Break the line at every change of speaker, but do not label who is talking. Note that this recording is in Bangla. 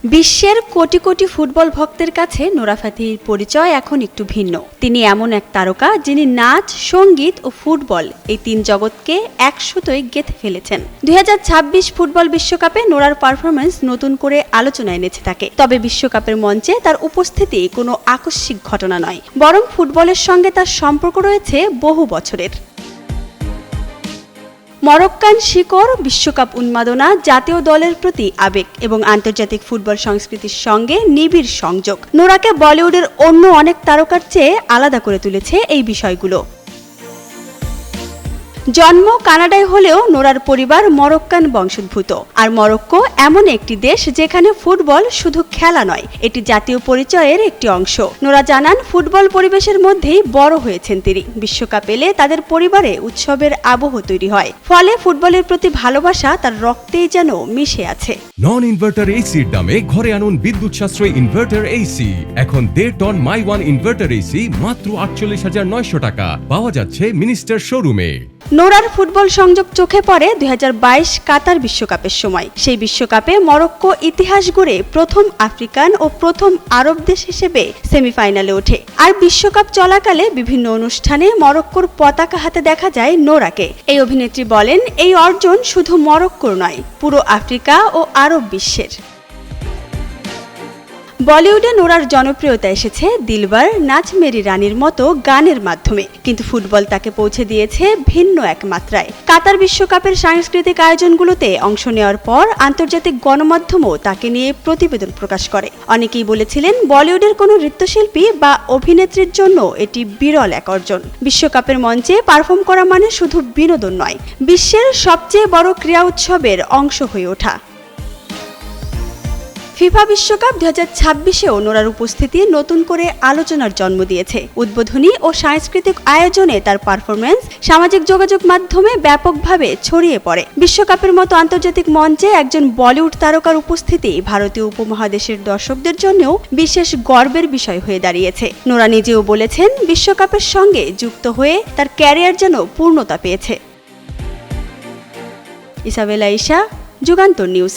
বিশ্বের কোটি কোটি ফুটবল ভক্তের কাছে নোরা ফাতেহির পরিচয় এখন একটু ভিন্ন। তিনি এমন এক তারকা যিনি নাচ, সঙ্গীত ও ফুটবল এই তিন জগৎকে একসাথে গেঁথে ফেলেছেন। 2026 ফুটবল বিশ্বকাপে নোরার পারফরমেন্স নতুন করে আলোচনায় এনেছে তাকে। তবে বিশ্বকাপের মঞ্চে তার উপস্থিতি কোনো আকস্মিক ঘটনা নয়, বরং ফুটবলের সঙ্গে তার সম্পর্ক রয়েছে বহু বছরের। মরক্কান শিকড়, বিশ্বকাপ উন্মাদনা, জাতীয় দলের প্রতি আবেগ এবং আন্তর্জাতিক ফুটবল সংস্কৃতির সঙ্গে নিবিড় সংযোগ নোরাকে বলিউডের অন্য অনেক তারকার চেয়ে আলাদা করে তুলেছে এই বিষয়গুলো। জন্ম কানাডায় হলেও নোরার পরিবার মরক্কান বংশোদ্ভূত। আর মরক্কো এমন একটি দেশ যেখানে ফুটবল শুধু খেলা নয়, এটি জাতীয় পরিচয়ের একটি অংশ। নোরা জানান, ফুটবল পরিবেশের মধ্যেই বড় হয়েছেন তিনি। বিশ্বকাপ এলে তাদের পরিবারে উৎসবের আবহ তৈরি হয়, ফলে ফুটবলের প্রতি ভালোবাসা তার রক্তেই যেন মিশে আছে।
নন ইনভার্টার এসির দামে ঘরে আনুন বিদ্যুৎ সাশ্রয়ী ইনভার্টার এসি। এখন 1.5 ton my one inverter AC মাত্র 48,900 টাকা পাওয়া যাচ্ছে মিনিস্টার শোরুমে।
নোরার ফুটবল সংযোগ চোখে পড়ে 2022 কাতার বিশ্বকাপের সময়। সেই বিশ্বকাপে মরক্কো ইতিহাস গড়ে প্রথম আফ্রিকান ও প্রথম আরব দেশ হিসেবে সেমিফাইনালে ওঠে। আর বিশ্বকাপ চলাকালে বিভিন্ন অনুষ্ঠানে মরক্কোর পতাকা হাতে দেখা যায় নোরাকে। এই অভিনেত্রী বলেন, এই অর্জন শুধু মরক্কোর নয়, পুরো আফ্রিকা ও আরব বিশ্বের। বলিউডে নোরার জনপ্রিয়তা এসেছে দিলবার, নাচ মেরি রানীর মতো গানের মাধ্যমে, কিন্তু ফুটবল তাকে পৌঁছে দিয়েছে ভিন্ন এক মাত্রায়। কাতার বিশ্বকাপের সাংস্কৃতিক আয়োজনগুলোতে অংশ নেওয়ার পর আন্তর্জাতিক গণমাধ্যমও তাকে নিয়ে প্রতিবেদন প্রকাশ করে। অনেকেই বলেছিলেন, বলিউডের কোনো নৃত্যশিল্পী বা অভিনেত্রীর জন্য এটি বিরল এক অর্জন। বিশ্বকাপের মঞ্চে পারফর্ম করা মানে শুধু বিনোদন নয়, বিশ্বের সবচেয়ে বড় ক্রীড়া উৎসবের অংশ হয়ে ওঠা। ফিফা বিশ্বকাপ 2026-এও নোরার উপস্থিতি নতুন করে আলোচনার জন্ম দিয়েছে। উদ্বোধনী ও সাংস্কৃতিক আয়োজনে তার পারফরমেন্স সামাজিক যোগাযোগ মাধ্যমে ব্যাপকভাবে ছড়িয়ে পড়ে। বিশ্বকাপের মতো আন্তর্জাতিক মঞ্চে একজন বলিউড তারকার উপস্থিতি ভারতীয় উপমহাদেশের দর্শকদের জন্যও বিশেষ গর্বের বিষয় হয়ে দাঁড়িয়েছে। নোরা নিজেও বলেছেন, বিশ্বকাপের সঙ্গে যুক্ত হয়ে তার ক্যারিয়ার যেন পূর্ণতা পেয়েছে। Isabella Isha, Jugantor news.